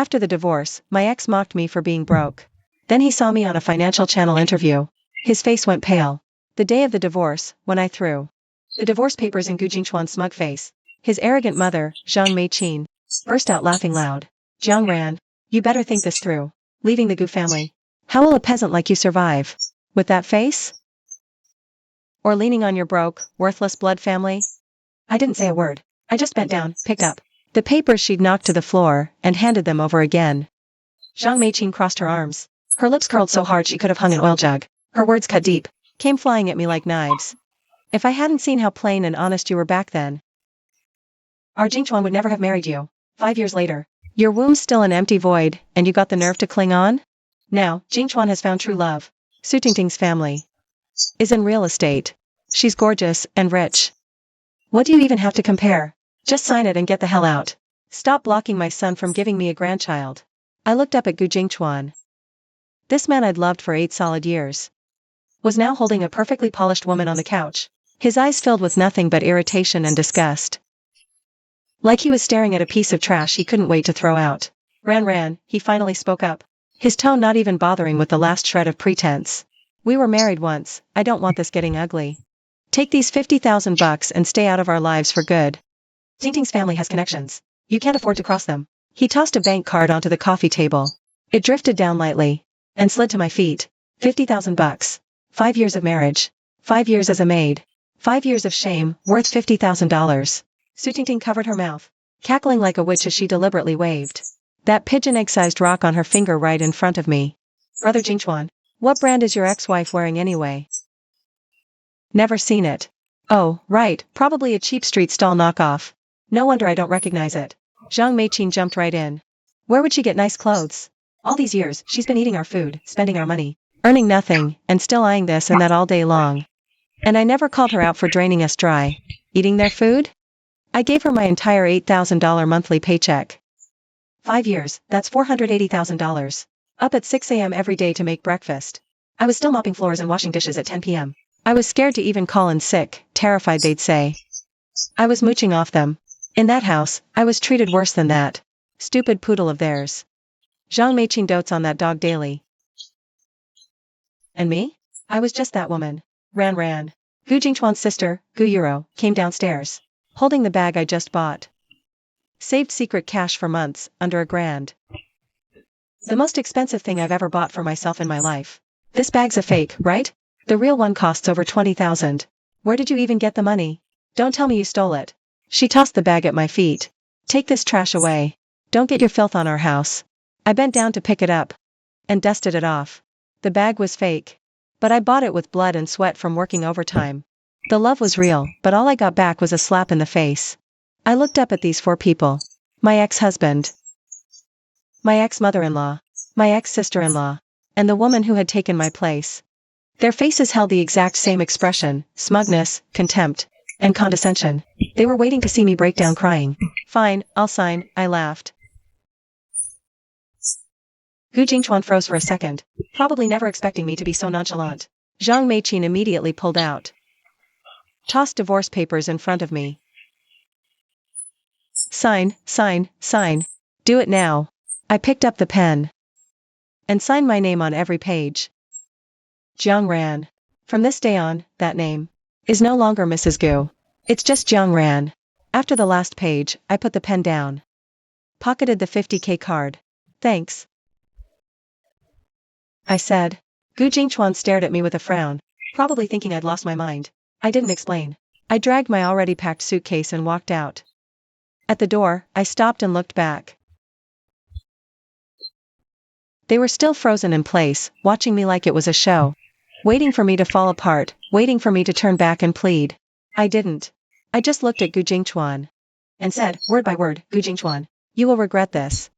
After the divorce, my ex mocked me for being broke. Then he saw me on a Financial Channel interview. His face went pale. The day of the divorce, when I threw the divorce papers in Gu Jingchuan's smug face, his arrogant mother, Zhang Meiqin, burst out laughing loud. Jiang Ran, you better think this through. Leaving the Gu family. How will a peasant like you survive? With that face? Or leaning on your broke, worthless blood family? I didn't say a word. I just bent down, picked up the papers she'd knocked to the floor, and handed them over again. Zhang Meiqin crossed her arms. Her lips curled so hard she could have hung an oil jug. Her words cut deep, came flying at me like knives. If I hadn't seen how plain and honest you were back then, our Jingchuan would never have married you. 5 years later, your womb's still an empty void, and you got the nerve to cling on? Now, Jingchuan has found true love. Su Tingting's family is in real estate. She's gorgeous and rich. What do you even have to compare? Just sign it and get the hell out. Stop blocking my son from giving me a grandchild. I looked up at Gu Jingchuan. This man I'd loved for 8 solid years was now holding a perfectly polished woman on the couch, his eyes filled with nothing but irritation and disgust. Like he was staring at a piece of trash he couldn't wait to throw out. Ran, he finally spoke up, his tone not even bothering with the last shred of pretense. We were married once, I don't want this getting ugly. Take these $50,000 and stay out of our lives for good. Tingting's family has connections. You can't afford to cross them. He tossed a bank card onto the coffee table. It drifted down lightly and slid to my feet. $50,000. 5 years of marriage. 5 years as a maid. 5 years of shame, worth $50,000. Su Tingting covered her mouth, cackling like a witch as she deliberately waved that pigeon egg-sized rock on her finger right in front of me. Brother Jingchuan, what brand is your ex-wife wearing anyway? Never seen it. Oh, right, probably a cheap street stall knockoff. No wonder I don't recognize it. Zhang Meiqin jumped right in. Where would she get nice clothes? All these years, she's been eating our food, spending our money, earning nothing, and still eyeing this and that all day long. And I never called her out for draining us dry. Eating their food? I gave her my entire $8,000 monthly paycheck. 5 years, that's $480,000. Up at 6 a.m. every day to make breakfast. I was still mopping floors and washing dishes at 10 p.m. I was scared to even call in sick, terrified they'd say I was mooching off them. In that house, I was treated worse than that stupid poodle of theirs. Zhang Meiqin dotes on that dog daily. And me? I was just that woman. Ran. Gu Jingchuan's sister, Gu Euro, came downstairs, holding the bag I just bought. Saved secret cash for months, under $1,000. The most expensive thing I've ever bought for myself in my life. This bag's a fake, right? The real one costs over 20,000. Where did you even get the money? Don't tell me you stole it. She tossed the bag at my feet. Take this trash away. Don't get your filth on our house. I bent down to pick it up and dusted it off. The bag was fake, but I bought it with blood and sweat from working overtime. The love was real, but all I got back was a slap in the face. I looked up at these 4 people. My ex-husband, my ex-mother-in-law, my ex-sister-in-law, and the woman who had taken my place. Their faces held the exact same expression, smugness, contempt, and condescension. They were waiting to see me break down crying. Fine, I'll sign, I laughed. Gu Jingchuan froze for a second, probably never expecting me to be so nonchalant. Zhang Meiqin immediately pulled out. Tossed divorce papers in front of me. Sign. Do it now. I picked up the pen and signed my name on every page. Jiang Ran. From this day on, that name is no longer Mrs. Gu. It's just Jiang Ran. After the last page, I put the pen down. Pocketed the 50K card. Thanks, I said. Gu Jingchuan stared at me with a frown, probably thinking I'd lost my mind. I didn't explain. I dragged my already packed suitcase and walked out. At the door, I stopped and looked back. They were still frozen in place, watching me like it was a show. Waiting for me to fall apart, waiting for me to turn back and plead. I didn't. I just looked at Gu Jingchuan and said, word by word, Gu Jingchuan, you will regret this.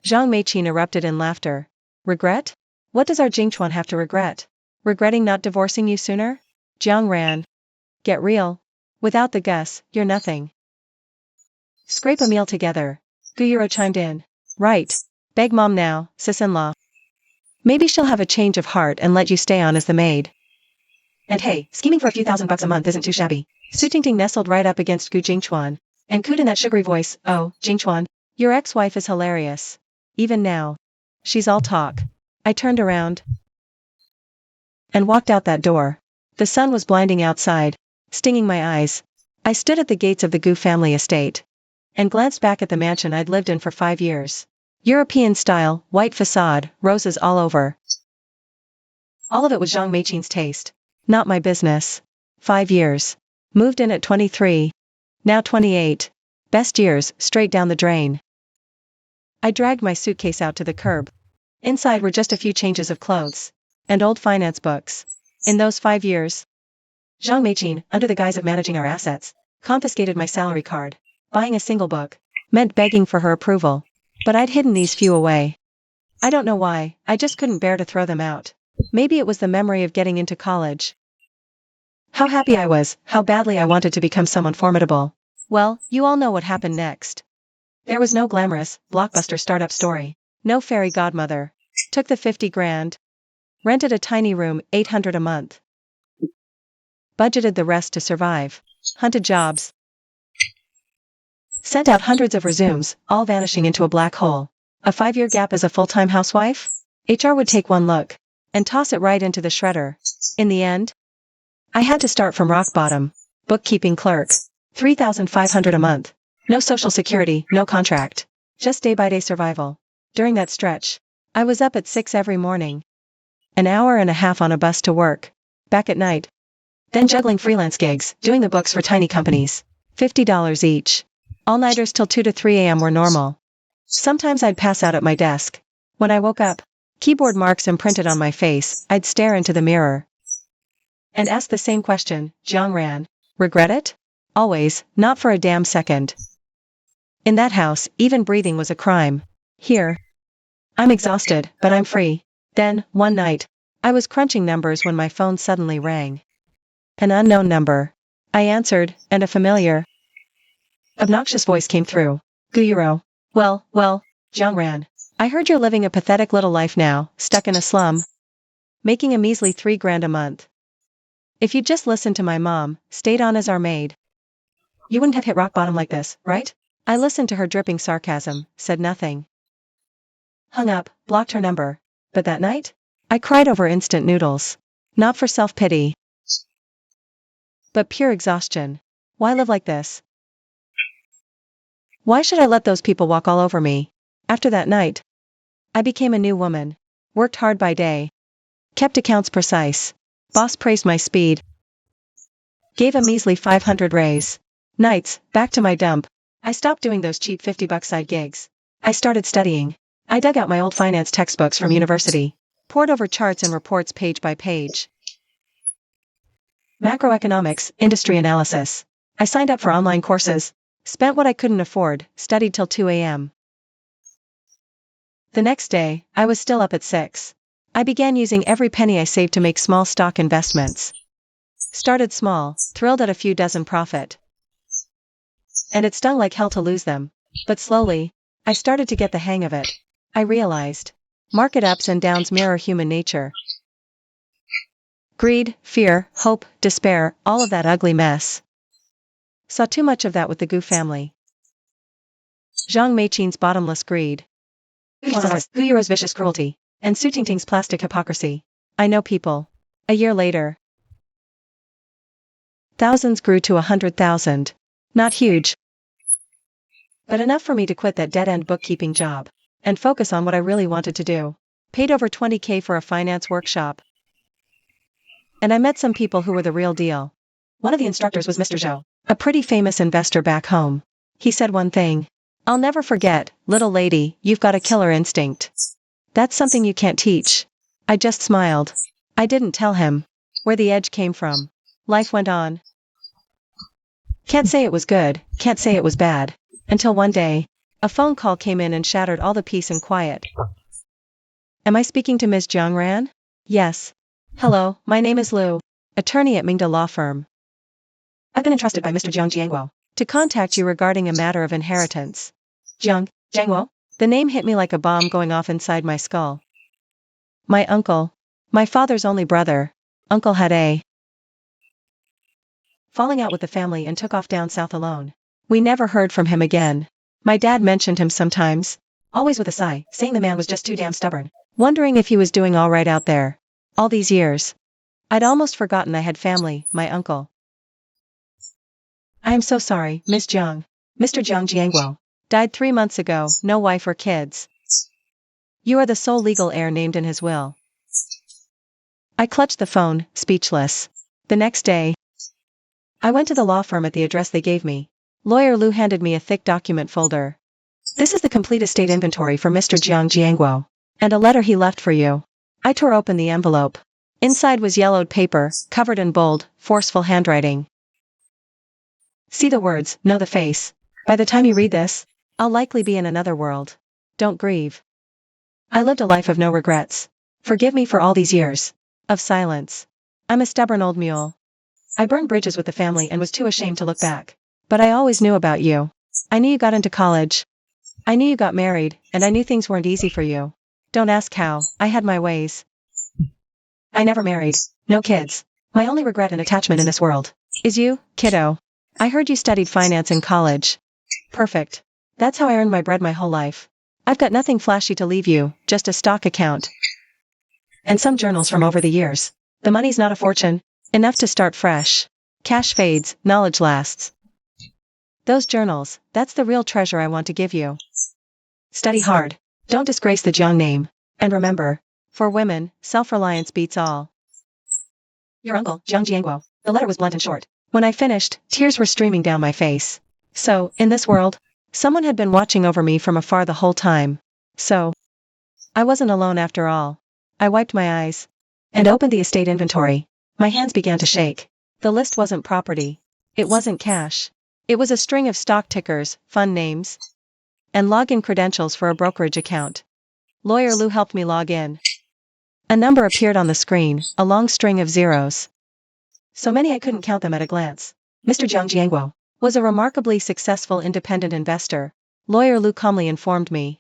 Zhang Meiqin erupted in laughter. Regret? What does our Jingchuan have to regret? Regretting not divorcing you sooner? Jiang Ran. Get real. Without the Gus, you're nothing. Scrape a meal together. Gu Euro chimed in. Right. Beg mom now, sis-in-law. Maybe she'll have a change of heart and let you stay on as the maid. And hey, scheming for a few $1,000s a month isn't too shabby. Su Tingting nestled right up against Gu Jingchuan and cooed in that sugary voice, oh, Jingchuan, your ex-wife is hilarious. even now. She's all talk. I turned around and walked out that door. The sun was blinding outside, stinging my eyes. I stood at the gates of the Gu family estate and glanced back at the mansion I'd lived in for 5 years. European style, white facade, roses all over. All of it was Zhang Meiqin's taste. Not my business. 5 years. Moved in at 23. Now 28. Best years, straight down the drain. I dragged my suitcase out to the curb. Inside were just a few changes of clothes and old finance books. In those 5 years, Zhang Meiqin, under the guise of managing our assets, confiscated my salary card. Buying a single book meant begging for her approval. But I'd hidden these few away. I don't know why, I just couldn't bear to throw them out. Maybe it was the memory of getting into college. How happy I was, how badly I wanted to become someone formidable. Well, you all know what happened next. There was no glamorous, blockbuster startup story. No fairy godmother. Took the 50 grand. Rented a tiny room, 800 a month. Budgeted the rest to survive. Hunted jobs. Sent out hundreds of resumes, all vanishing into a black hole. A 5-year gap as a full-time housewife? HR would take one look and toss it right into the shredder. In the end, I had to start from rock bottom. Bookkeeping clerk. 3,500 a month. No social security, no contract. Just day-by-day survival. During that stretch, I was up at 6 every morning. An hour and a half on a bus to work. Back at night. Then juggling freelance gigs, doing the books for tiny companies. $50 each. All-nighters till 2 to 3 a.m. were normal. Sometimes I'd pass out at my desk. When I woke up, keyboard marks imprinted on my face, I'd stare into the mirror and ask the same question, Jiang Ran. Regret it? Always, not for a damn second. In that house, even breathing was a crime. Here, I'm exhausted, but I'm free. Then, one night, I was crunching numbers when my phone suddenly rang. An unknown number. I answered, and a familiar, obnoxious voice came through. Guyuro. Well, Jiang Ran. I heard you're living a pathetic little life now, stuck in a slum. Making a measly 3 grand a month. If you'd just listened to my mom, stayed on as our maid, you wouldn't have hit rock bottom like this, right? I listened to her dripping sarcasm, said nothing. Hung up, blocked her number. But that night? I cried over instant noodles. Not for self-pity, but pure exhaustion. Why live like this? Why should I let those people walk all over me? After that night, I became a new woman. Worked hard by day. Kept accounts precise. Boss praised my speed. Gave a measly 500 raise. Nights, back to my dump. I stopped doing those cheap $50 side gigs. I started studying. I dug out my old finance textbooks from university. Pored over charts and reports page by page. Macroeconomics, industry analysis. I signed up for online courses. Spent what I couldn't afford, studied till 2 a.m. The next day, I was still up at 6. I began using every penny I saved to make small stock investments. Started small, thrilled at a few dozen profit. And it stung like hell to lose them. But slowly, I started to get the hang of it. I realized, market ups and downs mirror human nature. Greed, fear, hope, despair, all of that ugly mess. Saw too much of that with the Gu family. Zhang Meiqin's bottomless greed. Guyuro's vicious cruelty. And Su Tingting's plastic hypocrisy. I know people. A year later, thousands grew to 100,000. Not huge, but enough for me to quit that dead-end bookkeeping job and focus on what I really wanted to do. Paid over 20K for a finance workshop. And I met some people who were the real deal. One of the instructors was Mr. Zhou, a pretty famous investor back home. He said one thing. I'll never forget, little lady, you've got a killer instinct. That's something you can't teach. I just smiled. I didn't tell him where the edge came from. Life went on. Can't say it was good, can't say it was bad. Until one day, a phone call came in and shattered all the peace and quiet. Am I speaking to Ms. Jiang Ran? Yes. Hello, my name is Lu, attorney at Mingda Law Firm. I've been entrusted by Mr. Jiang Jiangguo to contact you regarding a matter of inheritance. Jiangguo? The name hit me like a bomb going off inside my skull. My uncle, my father's only brother, uncle had a falling out with the family and took off down south alone. We never heard from him again. My dad mentioned him sometimes. always with a sigh, saying the man was just too damn stubborn. Wondering if he was doing all right out there. All these years. I'd almost forgotten I had family, my uncle. I am so sorry, Miss Jiang. Mr. Jiang Jiangguo. Died 3 months ago, no wife or kids. You are the sole legal heir named in his will. I clutched the phone, speechless. The next day, I went to the law firm at the address they gave me. Lawyer Lu handed me a thick document folder. This is the complete estate inventory for Mr. Jiang Jiangguo. And a letter he left for you. I tore open the envelope. Inside was yellowed paper, covered in bold, forceful handwriting. See the words, know the face. By the time you read this, I'll likely be in another world. Don't grieve. I lived a life of no regrets. Forgive me for all these years of silence. I'm a stubborn old mule. I burned bridges with the family and was too ashamed to look back. But I always knew about you. I knew you got into college. I knew you got married, and I knew things weren't easy for you. Don't ask how, I had my ways. I never married. No kids. My only regret and attachment in this world is you, kiddo. I heard you studied finance in college. Perfect. That's how I earned my bread my whole life. I've got nothing flashy to leave you, just a stock account. And some journals from over the years. The money's not a fortune. Enough to start fresh. Cash fades, knowledge lasts. Those journals, that's the real treasure I want to give you. Study hard. Don't disgrace the Jiang name. And remember, for women, self-reliance beats all. Your uncle, Jiang Jiangguo. The letter was blunt and short. When I finished, tears were streaming down my face. So, in this world, someone had been watching over me from afar the whole time. So, I wasn't alone after all. I wiped my eyes and opened the estate inventory. My hands began to shake. The list wasn't property. It wasn't cash. It was a string of stock tickers, fund names, and login credentials for a brokerage account. Lawyer Lu helped me log in. A number appeared on the screen, a long string of zeros. So many I couldn't count them at a glance. Mr. Jiang Jiangguo was a remarkably successful independent investor. Lawyer Lu calmly informed me.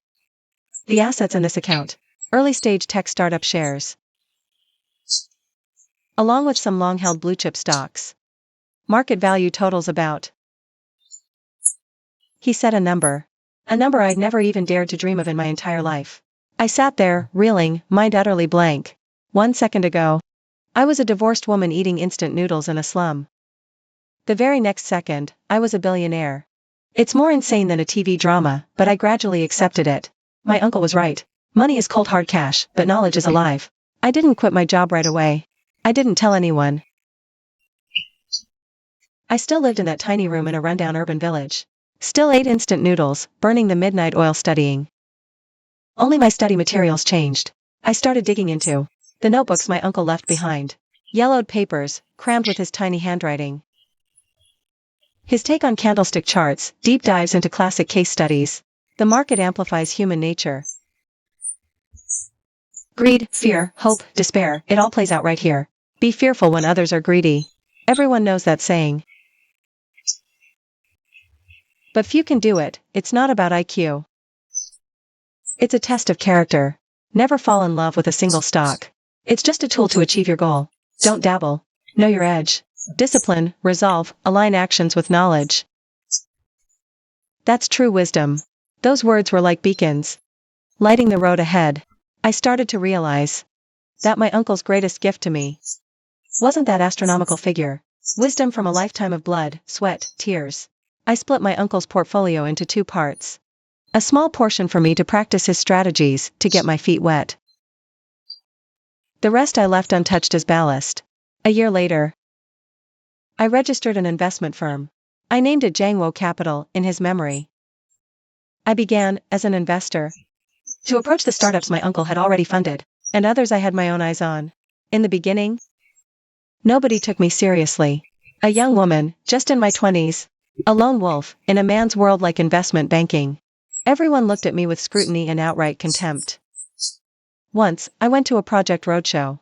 The assets in this account. Early-stage tech startup shares. Along with some long-held blue-chip stocks. Market value totals about. He said a number. A number I'd never even dared to dream of in my entire life. I sat there, reeling, mind utterly blank. 1 second ago, I was a divorced woman eating instant noodles in a slum. The very next second, I was a billionaire. It's more insane than a TV drama, but I gradually accepted it. My uncle was right. Money is cold hard cash, but knowledge is alive. I didn't quit my job right away. I didn't tell anyone. I still lived in that tiny room in a rundown urban village. Still ate instant noodles, burning the midnight oil studying. Only my study materials changed. I started digging into the notebooks my uncle left behind. Yellowed papers, crammed with his tiny handwriting. His take on candlestick charts, deep dives into classic case studies. The market amplifies human nature. Greed, fear, hope, despair, it all plays out right here. Be fearful when others are greedy. Everyone knows that saying. But few can do it. It's not about IQ. It's a test of character. Never fall in love with a single stock. It's just a tool to achieve your goal. Don't dabble. Know your edge. Discipline, resolve, align actions with knowledge. That's true wisdom. Those words were like beacons, lighting the road ahead. I started to realize that my uncle's greatest gift to me wasn't that astronomical figure. Wisdom from a lifetime of blood, sweat, tears. I split my uncle's portfolio into 2 parts. A small portion for me to practice his strategies, to get my feet wet. The rest I left untouched as ballast. A year later, I registered an investment firm. I named it Jiangguo Capital, in his memory. I began, as an investor, to approach the startups my uncle had already funded, and others I had my own eyes on. In the beginning, nobody took me seriously. A young woman, just in my 20s. A lone wolf, in a man's world like investment banking. Everyone looked at me with scrutiny and outright contempt. Once, I went to a project roadshow.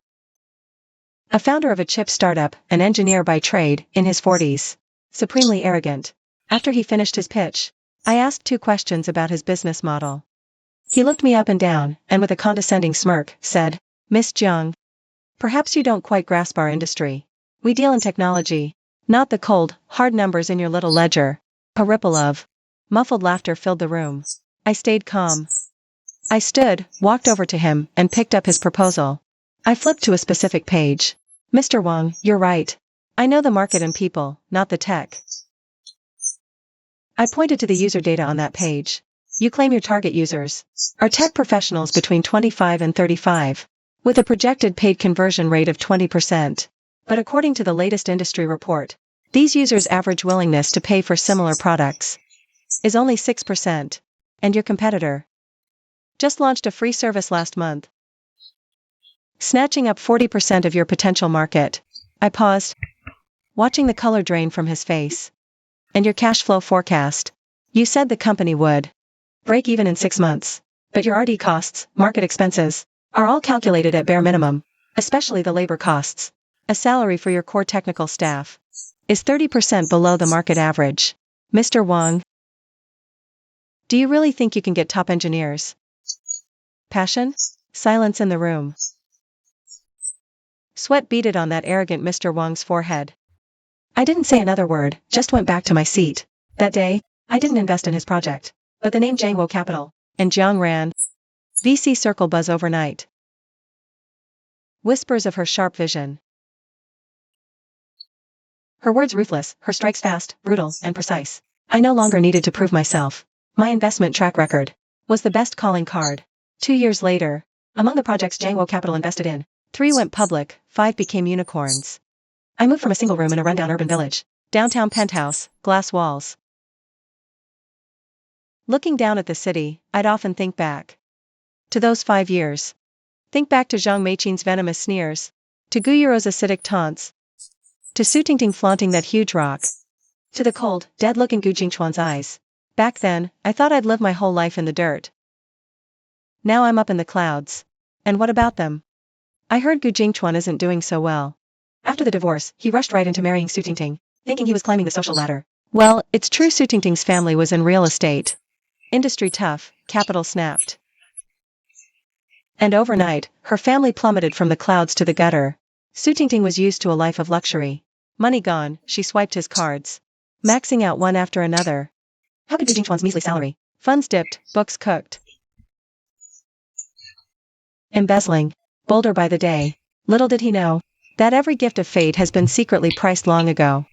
A founder of a chip startup, an engineer by trade, in his 40s. Supremely arrogant. After he finished his pitch, I asked 2 questions about his business model. He looked me up and down, and with a condescending smirk, said, Miss Jiang, perhaps you don't quite grasp our industry. We deal in technology, not the cold, hard numbers in your little ledger. A ripple of muffled laughter filled the room. I stayed calm. I stood, walked over to him, and picked up his proposal. I flipped to a specific page. Mr. Wang, you're right. I know the market and people, not the tech. I pointed to the user data on that page. You claim your target users are tech professionals between 25 and 35, with a projected paid conversion rate of 20%. But according to the latest industry report, these users' average willingness to pay for similar products is only 6%. And your competitor just launched a free service last month, snatching up 40% of your potential market. I paused, watching the color drain from his face. And your cash flow forecast? You said the company would break even in 6 months. But your RD costs, market expenses, are all calculated at bare minimum, especially the labor costs. A salary for your core technical staff is 30% below the market average. Mr. Wang, do you really think you can get top engineers? Passion? Silence in the room. Sweat beaded on that arrogant Mr. Wang's forehead. I didn't say another word, just went back to my seat. That day, I didn't invest in his project, but the name Jiangwo Capital and Jiang Ran VC circle buzz overnight. Whispers of her sharp vision. Her words ruthless, her strikes fast, brutal, and precise. I no longer needed to prove myself. My investment track record was the best calling card. 2 years later, among the projects Jiangwo Capital invested in, 3 went public, 5 became unicorns. I moved from a single room in a rundown urban village, downtown penthouse, glass walls. Looking down at the city, I'd often think back to those 5 years. Think back to Zhang Meiqin's venomous sneers, to Gu Yuro's acidic taunts, to Su Tingting flaunting that huge rock, to the cold, dead look in Gu Jingchuan's eyes. Back then, I thought I'd live my whole life in the dirt. Now I'm up in the clouds. And what about them? I heard Gu Jingchuan isn't doing so well. After the divorce, he rushed right into marrying Su Tingting, thinking he was climbing the social ladder. Well, it's true Su Tingting's family was in real estate. Industry tough, capital snapped. And overnight, her family plummeted from the clouds to the gutter. Su Tingting was used to a life of luxury. Money gone, she swiped his cards, maxing out one after another. How could Gu Jingchuan's measly salary? Funds dipped, books cooked. Embezzling. Bolder by the day. Little did he know that every gift of fate has been secretly priced long ago.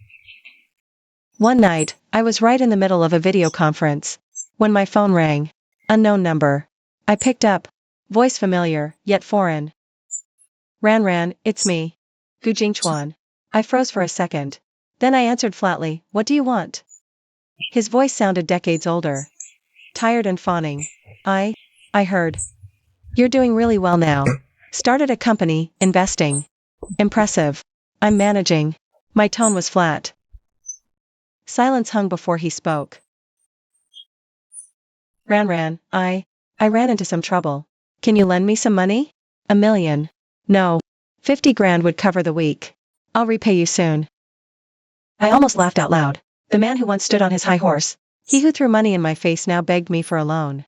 One night, I was right in the middle of a video conference when my phone rang. Unknown number. I picked up. Voice familiar, yet foreign. Ran, it's me. Gu Jingchuan. I froze for a second. Then I answered flatly, what do you want? His voice sounded decades older. Tired and fawning. I heard. You're doing really well now. Started a company, investing. Impressive. I'm managing. My tone was flat. Silence hung before he spoke. Ran, I ran into some trouble. Can you lend me some money? $1 million. No. 50 grand would cover the week. I'll repay you soon. I almost laughed out loud. The man who once stood on his high horse, he who threw money in my face now begged me for a loan.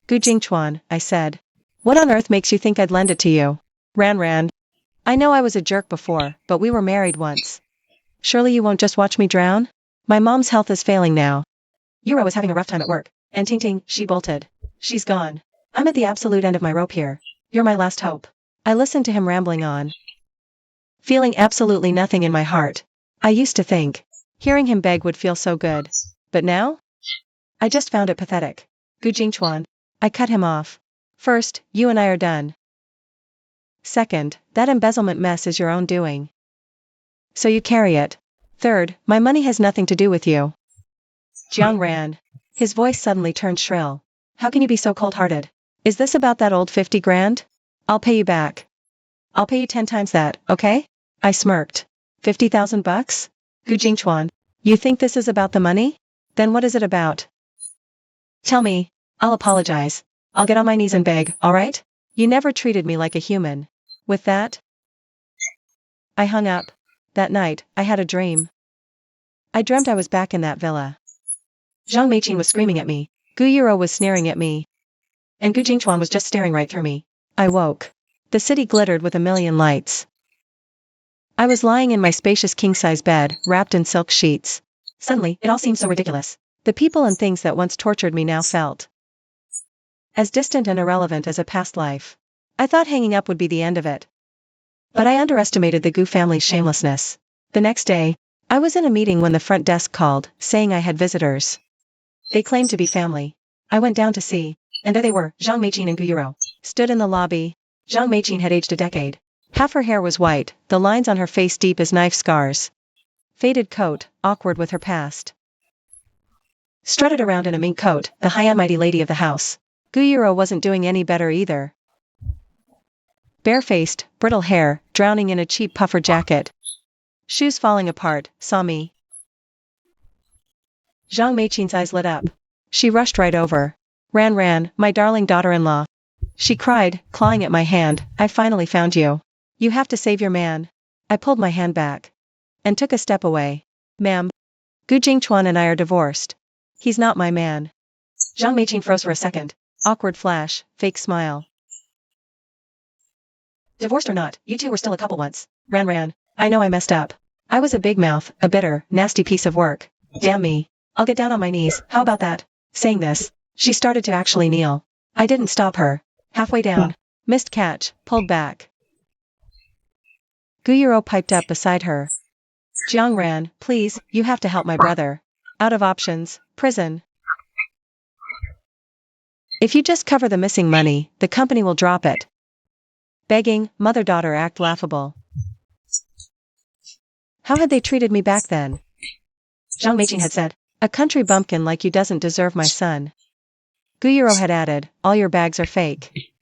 Gu Jingchuan, I said. What on earth makes you think I'd lend it to you? Ran. I know I was a jerk before, but we were married once. Surely you won't just watch me drown? My mom's health is failing now. Yuro is having a rough time at work, and Ting, she bolted. She's gone. I'm at the absolute end of my rope here. You're my last hope. I listened to him rambling on, feeling absolutely nothing in my heart. I used to think hearing him beg would feel so good. But now? I just found it pathetic. Gu Jingchuan. I cut him off. First, you and I are done. Second, that embezzlement mess is your own doing. So you carry it. Third, my money has nothing to do with you. Jiang ran. His voice suddenly turned shrill. How can you be so cold-hearted? Is this about that old 50 grand? I'll pay you back. I'll pay you 10 times that, okay? I smirked. 50,000 bucks? Gu Jingchuan. You think this is about the money? Then what is it about? Tell me. I'll apologize. I'll get on my knees and beg, alright? You never treated me like a human. With that, I hung up. That night, I had a dream. I dreamt I was back in that villa. Zhang Meiqin was screaming at me. Gu Yuro was sneering at me. And Gu Jingchuan was just staring right through me. I woke. The city glittered with a million lights. I was lying in my spacious king-size bed, wrapped in silk sheets. Suddenly, it all seemed so ridiculous. The people and things that once tortured me now felt as distant and irrelevant as a past life. I thought hanging up would be the end of it. But I underestimated the Gu family's shamelessness. The next day, I was in a meeting when the front desk called, saying I had visitors. They claimed to be family. I went down to see, and there they were, Zhang Meijin and Gu Yuro, stood in the lobby. Zhang Meijin had aged a decade. Half her hair was white, the lines on her face deep as knife scars. Faded coat, awkward with her past. Strutted around in a mink coat, the high and mighty lady of the house. Gu Yuro wasn't doing any better either. Barefaced, brittle hair, drowning in a cheap puffer jacket. Shoes falling apart, saw me. Zhang Meichin's eyes lit up. She rushed right over. Ran, my darling daughter-in-law. She cried, clawing at my hand, I finally found you. You have to save your man. I pulled my hand back. And took a step away. Ma'am. Gu Jingchuan and I are divorced. He's not my man. Zhang Meichin froze for a second. Awkward flash, fake smile. Divorced or not, you two were still a couple once. Ran. I know I messed up. I was a big mouth, a bitter, nasty piece of work. Damn me. I'll get down on my knees, how about that? Saying this, she started to actually kneel. I didn't stop her. Halfway down. Missed catch, pulled back. Gu Yuro piped up beside her. Jiang Ran, please, you have to help my brother. Out of options, prison. If you just cover the missing money, the company will drop it. Begging, mother-daughter act laughable. How had they treated me back then? Zhang Meijin had said, a country bumpkin like you doesn't deserve my son. Gu Yuro had added, all your bags are fake.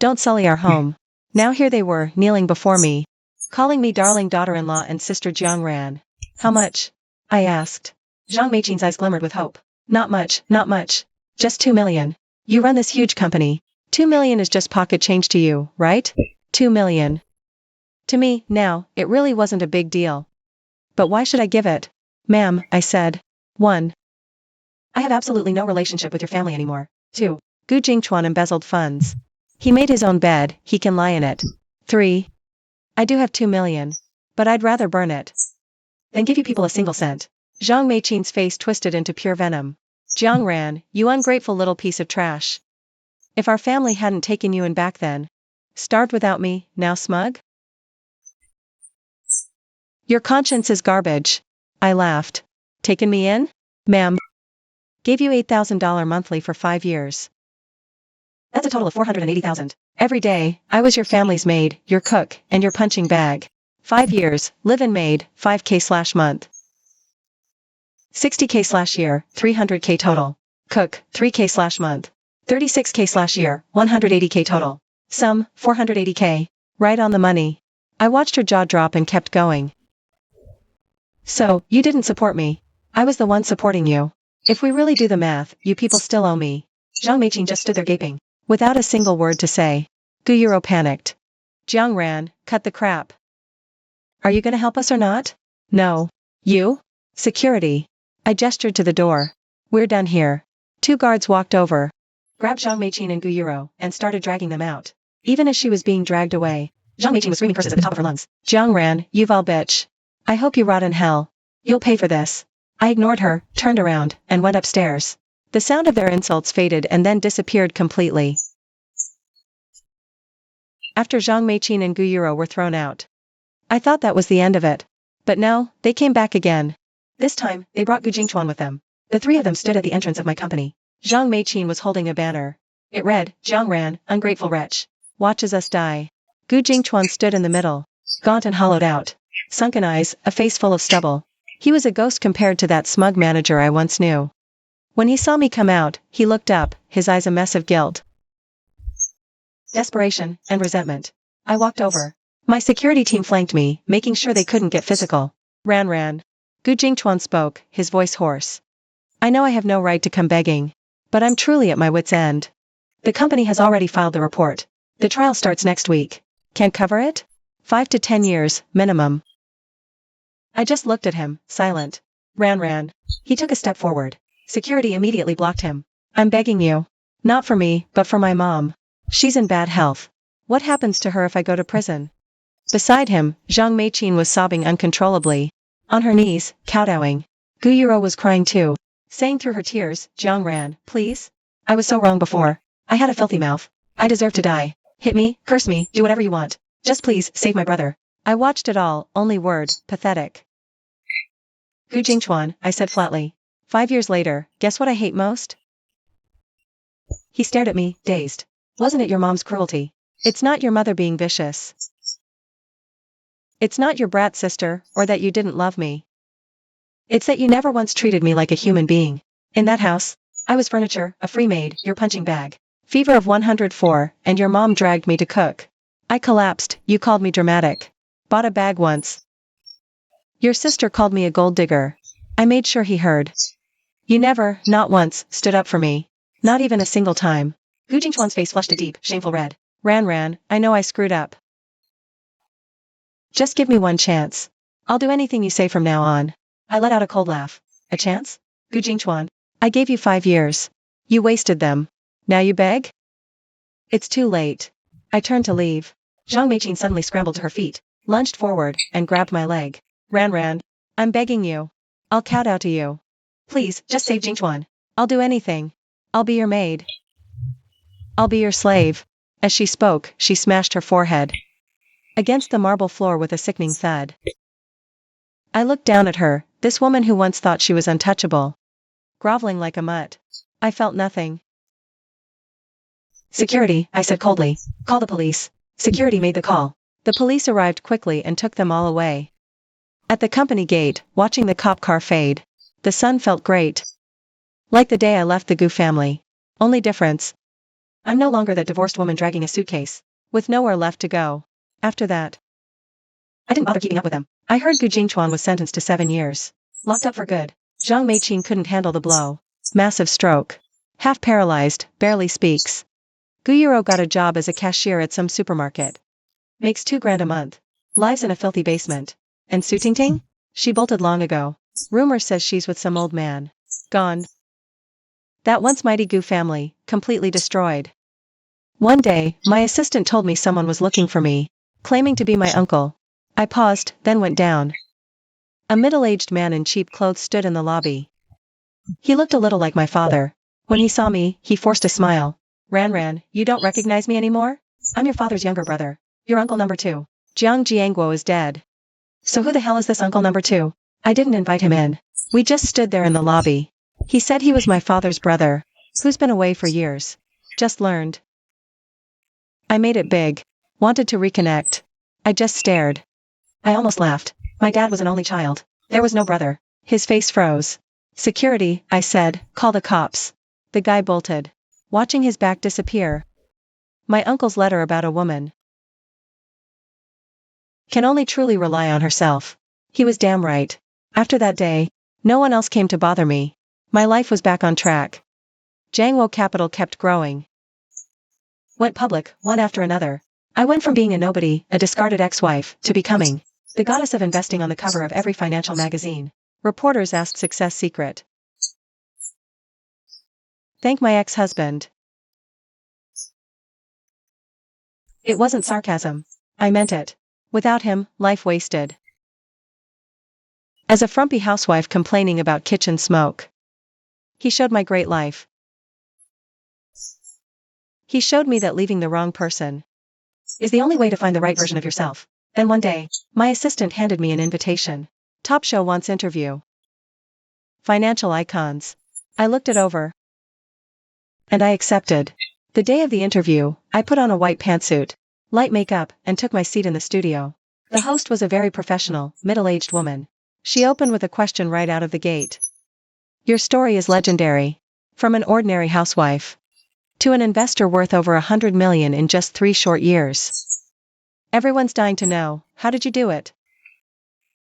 Don't sully our home. Now here they were, kneeling before me. Calling me darling daughter-in-law and sister Jiang Ran. How much? I asked. Zhang Meichin's eyes glimmered with hope. Not much. Just 2 million. You run this huge company. 2 million is just pocket change to you, right? 2 million. To me, now, it really wasn't a big deal. But why should I give it? Ma'am, I said. 1. I have absolutely no relationship with your family anymore. 2. Gu Jingchuan embezzled funds. He made his own bed, he can lie in it. 3. I do have 2 million. But I'd rather burn it than give you people a single cent. Zhang Meichin's face twisted into pure venom. Jiang Ran, you ungrateful little piece of trash. If our family hadn't taken you in back then. Starved without me, now smug? Your conscience is garbage. I laughed. Taken me in? Ma'am. Gave you $8,000 monthly for 5 years. That's a total of $480,000. Every day, I was your family's maid, your cook, and your punching bag. 5 years, live-in maid, 5K/month. 60K/year, 300K total. Cook, 3K/month. 36K/year, 180K total. Sum, 480K. Right on the money. I watched her jaw drop and kept going. So, you didn't support me. I was the one supporting you. If we really do the math, you people still owe me. Zhang Meichin just stood there gaping, without a single word to say. Gu Yuro panicked. Jiang Ran, cut the crap. Are you gonna help us or not? No. You? Security. I gestured to the door. We're done here. 2 guards walked over, grabbed Zhang Meichin and Gu Yuro, and started dragging them out. Even as she was being dragged away, Zhang Meichin was screaming curses at the top of her lungs. Jiang Ran, you vile bitch. I hope you rot in hell. You'll pay for this. I ignored her, turned around, and went upstairs. The sound of their insults faded and then disappeared completely. After Zhang Meichin and Gu Yuro were thrown out. I thought that was the end of it. But no, they came back again. This time, they brought Gu Jingchuan with them. The 3 of them stood at the entrance of my company. Zhang Meichin was holding a banner. It read, Jiang Ran, ungrateful wretch. Watches us die. Gu Jingchuan stood in the middle. Gaunt and hollowed out. Sunken eyes, a face full of stubble. He was a ghost compared to that smug manager I once knew. When he saw me come out, he looked up, his eyes a mess of guilt, desperation, and resentment. I walked over. My security team flanked me, making sure they couldn't get physical. Ran. Gu Jingchuan spoke, his voice hoarse. I know I have no right to come begging. But I'm truly at my wit's end. The company has already filed the report. The trial starts next week. Can't cover it? 5 to 10 years, minimum. I just looked at him, silent. Ran. He took a step forward. Security immediately blocked him. I'm begging you. Not for me, but for my mom. She's in bad health. What happens to her if I go to prison? Beside him, Zhang Meichin was sobbing uncontrollably. On her knees, kowtowing. Gu Yuro was crying too, saying through her tears, Jiang Ran, please? I was so wrong before. I had a filthy mouth. I deserve to die. Hit me, curse me, do whatever you want. Just please, save my brother. I watched it all, only word, pathetic. Gu Jingchuan, I said flatly. 5 years later, guess what I hate most? He stared at me, dazed. Wasn't it your mom's cruelty? It's not your mother being vicious. It's not your brat sister, or that you didn't love me. It's that you never once treated me like a human being. In that house, I was furniture, a free maid, your punching bag. Fever of 104, and your mom dragged me to cook. I collapsed, you called me dramatic. Bought a bag once. Your sister called me a gold digger. I made sure he heard. You never, not once, stood up for me. Not even a single time. Gu Jingchuan's face flushed a deep, shameful red. Ran, I know I screwed up. Just give me one chance. I'll do anything you say from now on. I let out a cold laugh. A chance? Gu Jingchuan, I gave you 5 years. You wasted them. Now you beg? It's too late. I turned to leave. Zhang Meiqin suddenly scrambled to her feet, lunged forward, and grabbed my leg. Ran, I'm begging you. I'll kowtow to you. Please, just save Jingchuan. I'll do anything. I'll be your maid. I'll be your slave. As she spoke, she smashed her forehead against the marble floor with a sickening thud. I looked down at her, this woman who once thought she was untouchable, groveling like a mutt. I felt nothing. Security, I said coldly. Call the police. Security made the call. The police arrived quickly and took them all away. At the company gate, watching the cop car fade, the sun felt great. Like the day I left the Gu family. Only difference. I'm no longer that divorced woman dragging a suitcase, with nowhere left to go. After that, I didn't bother keeping up with them. I heard Gu Jingchuan was sentenced to 7 years. Locked up for good. Zhang Meiqin couldn't handle the blow. Massive stroke. Half paralyzed, barely speaks. Gu Yuro got a job as a cashier at some supermarket. Makes 2 grand a month. Lives in a filthy basement. And Su Tingting? She bolted long ago. Rumor says she's with some old man. Gone. That once mighty Gu family, completely destroyed. One day, my assistant told me someone was looking for me, claiming to be my uncle. I paused, then went down. A middle-aged man in cheap clothes stood in the lobby. He looked a little like my father. When he saw me, he forced a smile. Ran, you don't recognize me anymore? I'm your father's younger brother. Your uncle number 2. Jiang Jiangguo is dead. So who the hell is this uncle number 2? I didn't invite him in. We just stood there in the lobby. He said he was my father's brother, who's been away for years. Just learned. I made it big. Wanted to reconnect. I just stared. I almost laughed. My dad was an only child. There was no brother. His face froze. Security, I said, call the cops. The guy bolted, watching his back disappear. My uncle's letter about a woman can only truly rely on herself. He was damn right. After that day, no one else came to bother me. My life was back on track. Jiangwo Capital kept growing. Went public, one after another. I went from being a nobody, a discarded ex-wife, to becoming the goddess of investing on the cover of every financial magazine. Reporters asked success secret. Thank my ex-husband. It wasn't sarcasm. I meant it. Without him, life wasted. As a frumpy housewife complaining about kitchen smoke. He showed my great life. He showed me that leaving the wrong person is the only way to find the right version of yourself. Then one day, my assistant handed me an invitation. Top show wants interview. Financial icons. I looked it over. And I accepted. The day of the interview, I put on a white pantsuit, light makeup, and took my seat in the studio. The host was a very professional, middle-aged woman. She opened with a question right out of the gate. Your story is legendary. From an ordinary housewife to an investor worth over 100 million in just 3 short years. Everyone's dying to know, how did you do it?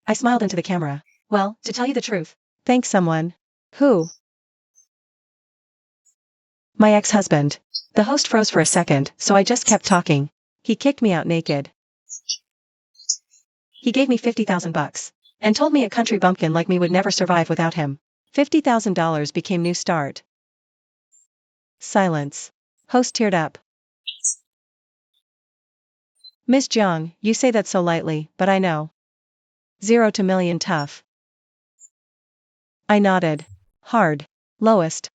I smiled into the camera. Well, to tell you the truth, thank someone. Who? My ex-husband. The host froze for a second, so I just kept talking. He kicked me out naked. He gave me $50,000 and told me a country bumpkin like me would never survive without him. $50,000 became new start. Silence. Host teared up. Miss Jiang, you say that so lightly, but I know. 0 to million tough. I nodded. Hard. Lowest.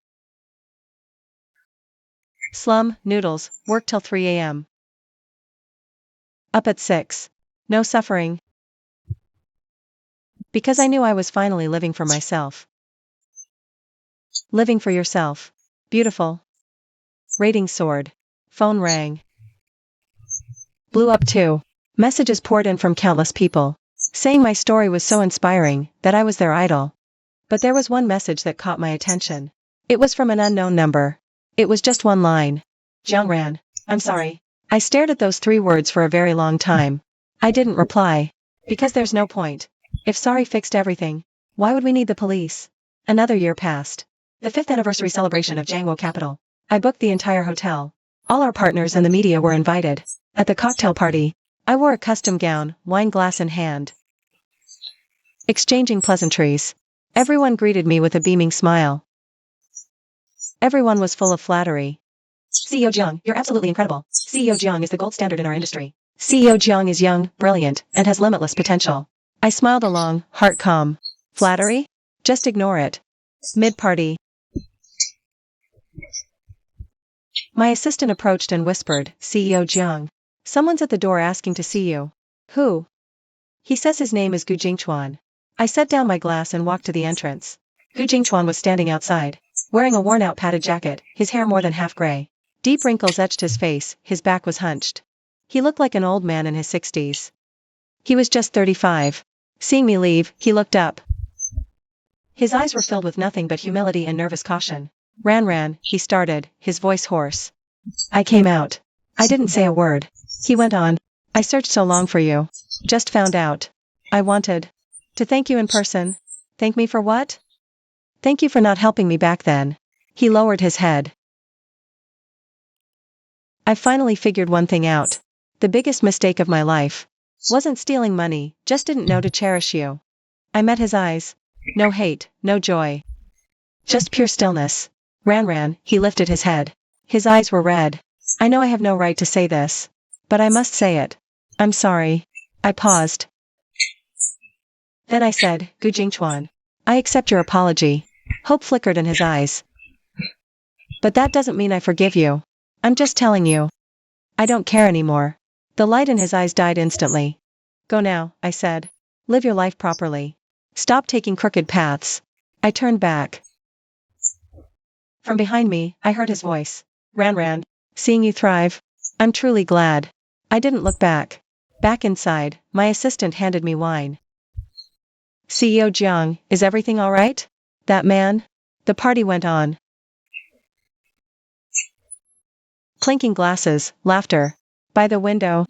Slum, noodles, work till 3 a.m. Up at 6. No suffering. Because I knew I was finally living for myself. Living for yourself. Beautiful. Rating soared. Phone rang. Blew up too. Messages poured in from countless people, saying my story was so inspiring that I was their idol. But there was one message that caught my attention. It was from an unknown number. It was just one line. Jiangran, I'm sorry. I stared at those 3 words for a very long time. I didn't reply. Because there's no point. If sorry fixed everything, why would we need the police? Another year passed. The 5th anniversary celebration of Jiangwo Capital. I booked the entire hotel. All our partners and the media were invited. At the cocktail party, I wore a custom gown, wine glass in hand. Exchanging pleasantries. Everyone greeted me with a beaming smile. Everyone was full of flattery. CEO Jiang, you're absolutely incredible. CEO Jiang is the gold standard in our industry. CEO Jiang is young, brilliant, and has limitless potential. I smiled along, heart calm. Flattery? Just ignore it. Mid-party. My assistant approached and whispered, CEO Jiang. Someone's at the door asking to see you. Who? He says his name is Gu Jingchuan. I set down my glass and walked to the entrance. Gu Jingchuan was standing outside, wearing a worn-out padded jacket, his hair more than half gray. Deep wrinkles etched his face, his back was hunched. He looked like an old man in his 60s. He was just 35. Seeing me leave, he looked up. His eyes were filled with nothing but humility and nervous caution. Ran, he started, his voice hoarse. I came out. I didn't say a word. He went on. I searched so long for you. Just found out. I wanted to thank you in person. Thank me for what? Thank you for not helping me back then. He lowered his head. I finally figured one thing out. The biggest mistake of my life wasn't stealing money, just didn't know to cherish you. I met his eyes. No hate, no joy. Just pure stillness. Ran, he lifted his head. His eyes were red. I know I have no right to say this, but I must say it. I'm sorry. I paused. Then I said, Gu Jingchuan, I accept your apology. Hope flickered in his eyes. But that doesn't mean I forgive you. I'm just telling you. I don't care anymore. The light in his eyes died instantly. Go now, I said. Live your life properly. Stop taking crooked paths. I turned back. From behind me, I heard his voice. Ran, seeing you thrive. I'm truly glad. I didn't look back. Back inside, my assistant handed me wine. CEO Jiang, is everything all right? That man? The party went on. Clinking glasses, laughter. By the window.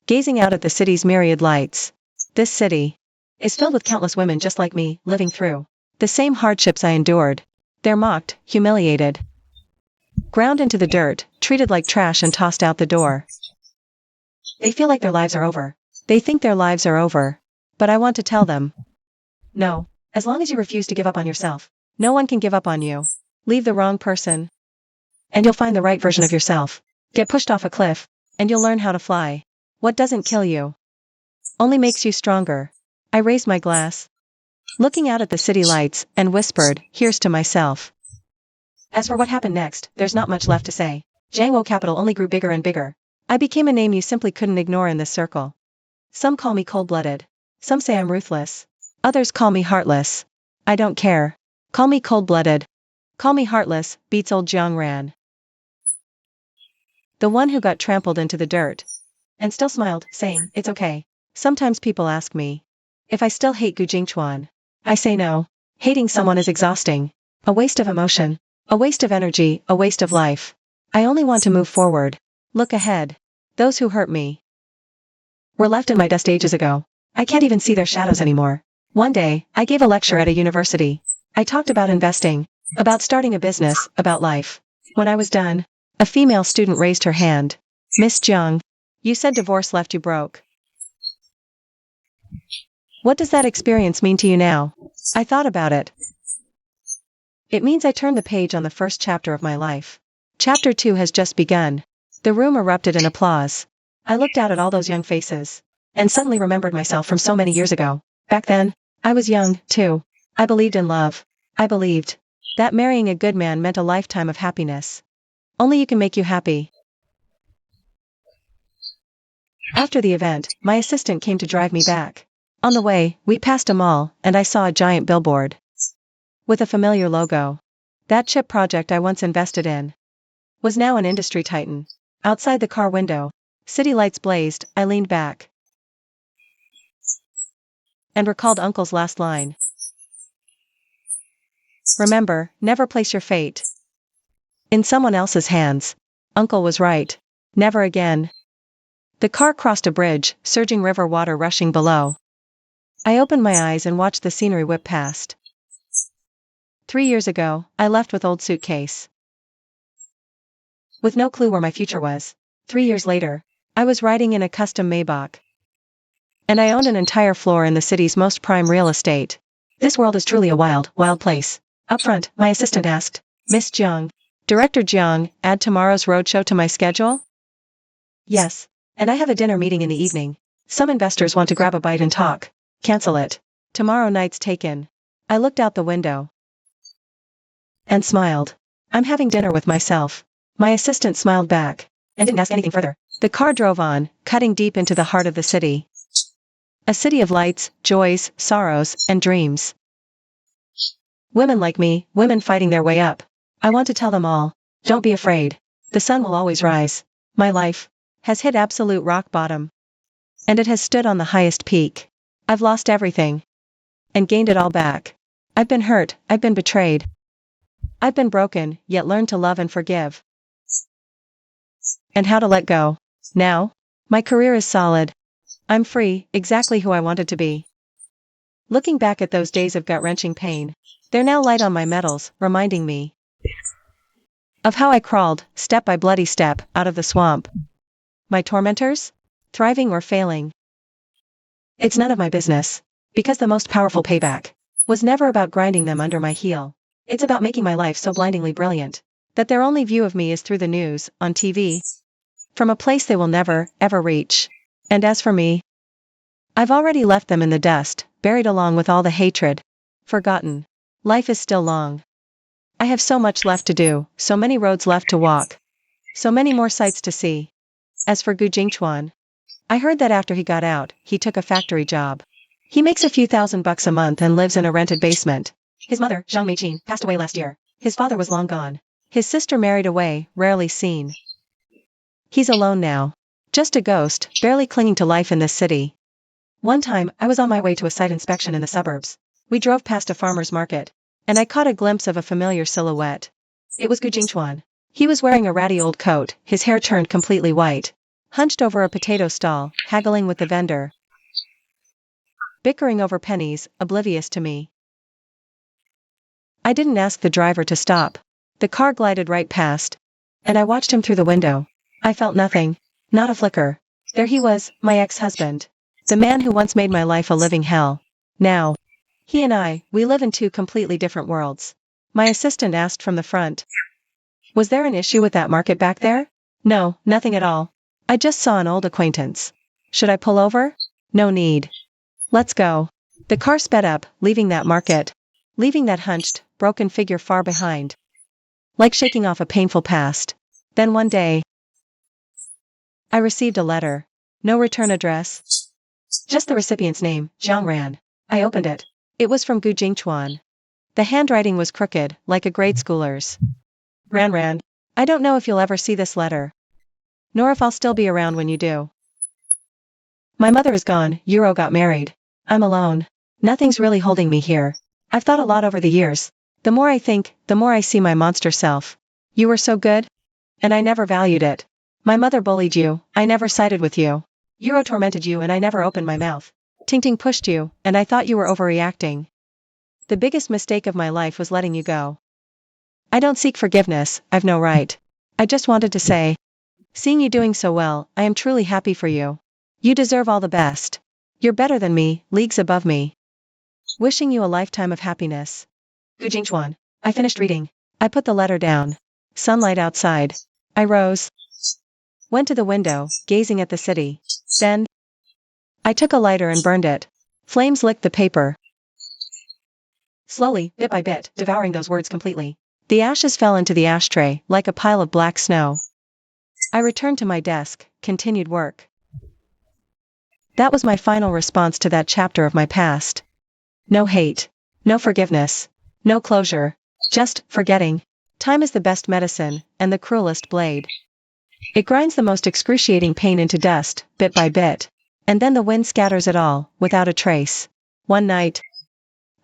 Gazing out at the city's myriad lights. This city is filled with countless women just like me, living through the same hardships I endured. They're mocked, humiliated, ground into the dirt, treated like trash and tossed out the door. They feel like their lives are over. They think their lives are over. But I want to tell them. No. As long as you refuse to give up on yourself, no one can give up on you. Leave the wrong person, and you'll find the right version of yourself. Get pushed off a cliff, and you'll learn how to fly. What doesn't kill you only makes you stronger. I raised my glass, looking out at the city lights, and whispered, here's to myself. As for what happened next, there's not much left to say. Jiangwo Capital only grew bigger and bigger. I became a name you simply couldn't ignore in this circle. Some call me cold-blooded. Some say I'm ruthless. Others call me heartless. I don't care. Call me cold-blooded. Call me heartless, beats old Jiang Ran. The one who got trampled into the dirt. And still smiled, saying, it's okay. Sometimes people ask me if I still hate Gu Jingchuan. I say no. Hating someone is exhausting. A waste of emotion. A waste of energy, a waste of life. I only want to move forward. Look ahead. Those who hurt me were left in my dust ages ago. I can't even see their shadows anymore. One day, I gave a lecture at a university. I talked about investing, about starting a business, about life. When I was done, a female student raised her hand. Miss Jiang, you said divorce left you broke. What does that experience mean to you now? I thought about it. It means I turned the page on the first chapter of my life. Chapter 2 has just begun. The room erupted in applause. I looked out at all those young faces, and suddenly remembered myself from so many years ago. Back then, I was young, too. I believed in love. I believed that marrying a good man meant a lifetime of happiness. Only you can make you happy. After the event, my assistant came to drive me back. On the way, we passed a mall, and I saw a giant billboard with a familiar logo. That chip project I once invested in was now an industry titan. Outside the car window, city lights blazed. I leaned back and recalled Uncle's last line. Remember, never place your fate in someone else's hands. Uncle was right. Never again. The car crossed a bridge, surging river water rushing below. I opened my eyes and watched the scenery whip past. 3 years ago, I left with old suitcase, with no clue where my future was. 3 years later, I was riding in a custom Maybach, and I owned an entire floor in the city's most prime real estate. This world is truly a wild, wild place. Up front, my assistant asked, Miss Jiang, Director Jiang, add tomorrow's roadshow to my schedule? Yes. And I have a dinner meeting in the evening. Some investors want to grab a bite and talk. Cancel it. Tomorrow night's taken. I looked out the window and smiled. I'm having dinner with myself. My assistant smiled back and didn't ask anything further. The car drove on, cutting deep into the heart of the city. A city of lights, joys, sorrows, and dreams. Women like me, women fighting their way up. I want to tell them all, don't be afraid. The sun will always rise. My life has hit absolute rock bottom. And it has stood on the highest peak. I've lost everything and gained it all back. I've been hurt, I've been betrayed. I've been broken, yet learned to love and forgive. And how to let go. Now, my career is solid. I'm free, exactly who I wanted to be. Looking back at those days of gut-wrenching pain, they're now light on my metals, reminding me of how I crawled, step by bloody step, out of the swamp. My tormentors? Thriving or failing? It's none of my business. Because the most powerful payback was never about grinding them under my heel. It's about making my life so blindingly brilliant that their only view of me is through the news, on TV, from a place they will never, ever reach. And as for me, I've already left them in the dust, buried along with all the hatred. Forgotten. Life is still long. I have so much left to do, so many roads left to walk, so many more sights to see. As for Gu Jingchuan, I heard that after he got out, he took a factory job. He makes a few $1,000s a month and lives in a rented basement. His mother, Zhang Meijin, passed away last year. His father was long gone. His sister married away, rarely seen. He's alone now. Just a ghost, barely clinging to life in this city. One time, I was on my way to a site inspection in the suburbs. We drove past a farmer's market, and I caught a glimpse of a familiar silhouette. It was Gu Jingchuan. He was wearing a ratty old coat, his hair turned completely white, hunched over a potato stall, haggling with the vendor, bickering over pennies, oblivious to me. I didn't ask the driver to stop. The car glided right past, and I watched him through the window. I felt nothing, not a flicker. There he was, my ex-husband, the man who once made my life a living hell. Now, he and I, we live in two completely different worlds. My assistant asked from the front, was there an issue with that market back there? No, nothing at all. I just saw an old acquaintance. Should I pull over? No need. Let's go. The car sped up, leaving that market, leaving that hunched, broken figure far behind, like shaking off a painful past. Then one day, I received a letter. No return address. Just the recipient's name, Jiang Ran. I opened it. It was from Gu Jingchuan. The handwriting was crooked, like a grade schooler's. Ran, I don't know if you'll ever see this letter, nor if I'll still be around when you do. My mother is gone, Euro got married. I'm alone. Nothing's really holding me here. I've thought a lot over the years. The more I think, the more I see my monster self. You were so good, and I never valued it. My mother bullied you, I never sided with you. Euro tormented you and I never opened my mouth. Ting pushed you, and I thought you were overreacting. The biggest mistake of my life was letting you go. I don't seek forgiveness, I've no right. I just wanted to say, seeing you doing so well, I am truly happy for you. You deserve all the best. You're better than me, leagues above me. Wishing you a lifetime of happiness. Gu Jingchuan. I finished reading. I put the letter down. Sunlight outside. I rose. Went to the window, gazing at the city. Then, I took a lighter and burned it. Flames licked the paper. Slowly, bit by bit, devouring those words completely. The ashes fell into the ashtray like a pile of black snow. I returned to my desk, continued work. That was my final response to that chapter of my past. No hate. No forgiveness. No closure. Just forgetting. Time is the best medicine, and the cruelest blade. It grinds the most excruciating pain into dust, bit by bit. And then the wind scatters it all, without a trace. One night,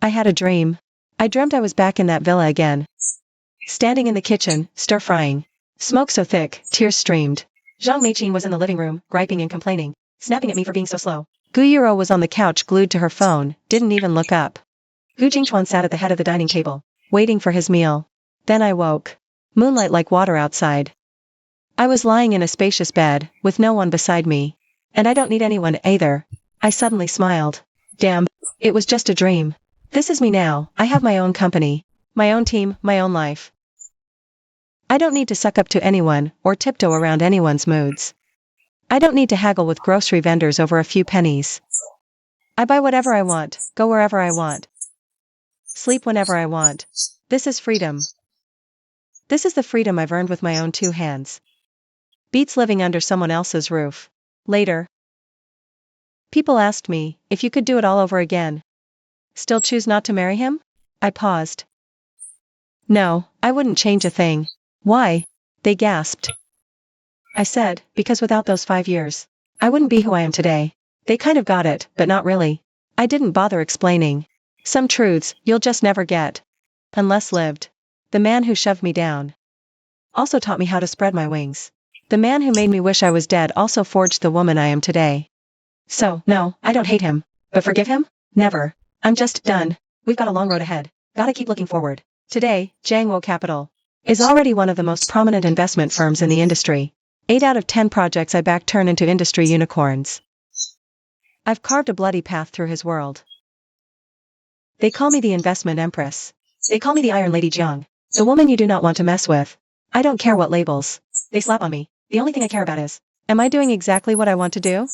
I had a dream. I dreamt I was back in that villa again. Standing in the kitchen, stir-frying. Smoke so thick, tears streamed. Zhang Meiqin was in the living room, griping and complaining, snapping at me for being so slow. Gu Yuro was on the couch glued to her phone, didn't even look up. Gu Jingchuan sat at the head of the dining table, waiting for his meal. Then I woke. Moonlight like water outside. I was lying in a spacious bed, with no one beside me. And I don't need anyone either. I suddenly smiled. Damn, it was just a dream. This is me now. I have my own company, my own team, my own life. I don't need to suck up to anyone, or tiptoe around anyone's moods. I don't need to haggle with grocery vendors over a few pennies. I buy whatever I want, go wherever I want. Sleep whenever I want. This is freedom. This is the freedom I've earned with my own two hands. Beats living under someone else's roof. Later, people asked me, if you could do it all over again, still choose not to marry him? I paused. No, I wouldn't change a thing. Why? They gasped. I said, because without those 5 years, I wouldn't be who I am today. They kind of got it, but not really. I didn't bother explaining. Some truths, you'll just never get. Unless lived. The man who shoved me down also taught me how to spread my wings. The man who made me wish I was dead also forged the woman I am today. So, no, I don't hate him. But forgive him? Never. I'm just done. We've got a long road ahead. Gotta keep looking forward. Today, Jiangwo Capital is already one of the most prominent investment firms in the industry. 8 out of 10 projects I back turn into industry unicorns. I've carved a bloody path through his world. They call me the investment empress. They call me the Iron Lady Jiang. The woman you do not want to mess with. I don't care what labels they slap on me. The only thing I care about is, am I doing exactly what I want to do?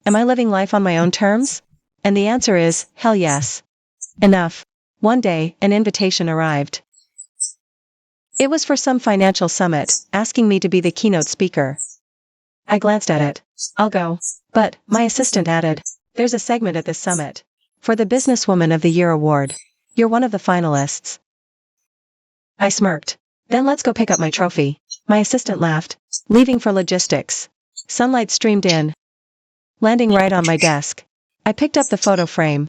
Am I living life on my own terms? And the answer is, hell yes. Enough. One day, an invitation arrived. It was for some financial summit, asking me to be the keynote speaker. I glanced at it. I'll go. But, my assistant added, there's a segment at this summit. For the Businesswoman of the Year award. You're one of the finalists. I smirked. Then let's go pick up my trophy. My assistant laughed, leaving for logistics. Sunlight streamed in, landing right on my desk. I picked up the photo frame.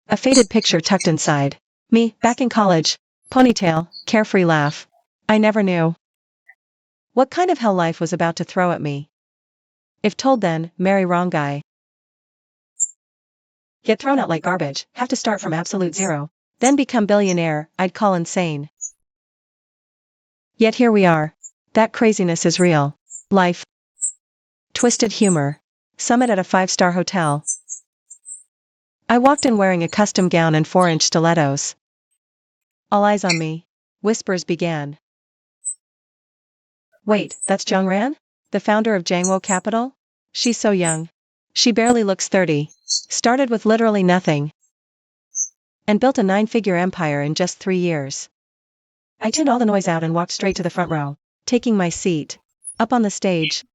A faded picture tucked inside. Me, back in college. Ponytail, carefree laugh. I never knew what kind of hell life was about to throw at me. If told then, marry wrong guy. Get thrown out like garbage, have to start from absolute zero. Then become billionaire, I'd call insane. Yet here we are. That craziness is real. Life. Twisted humor. Summit at a 5-star hotel. I walked in wearing a custom gown and 4-inch stilettos. All eyes on me. Whispers began. Wait, that's Jiang Ran? The founder of Jiangwo Capital? She's so young. She barely looks 30. Started with literally nothing. And built a 9-figure empire in just 3 years. I tuned all the noise out and walked straight to the front row, taking my seat. Up on the stage,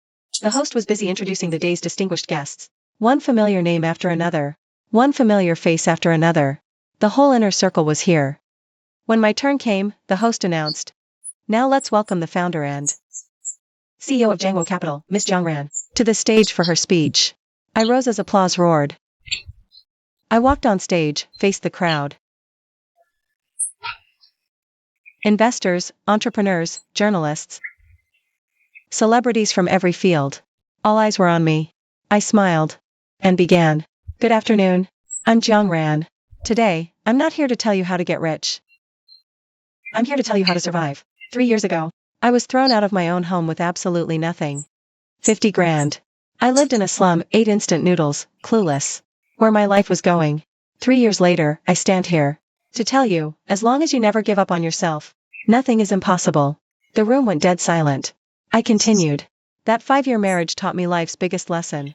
the host was busy introducing the day's distinguished guests. One familiar name after another. One familiar face after another. The whole inner circle was here. When my turn came, the host announced, now let's welcome the founder and CEO of Jiangwo Capital, Miss Jiang Ran, to the stage for her speech. I rose as applause roared. I walked on stage, faced the crowd. Investors, entrepreneurs, journalists, celebrities from every field. All eyes were on me. I smiled and began. Good afternoon. I'm Jiang Ran. Today, I'm not here to tell you how to get rich. I'm here to tell you how to survive. 3 years ago, I was thrown out of my own home with absolutely nothing. 50 grand. I lived in a slum, ate instant noodles, clueless where my life was going. 3 years later, I stand here to tell you, as long as you never give up on yourself, nothing is impossible. The room went dead silent. I continued. That 5-year marriage taught me life's biggest lesson.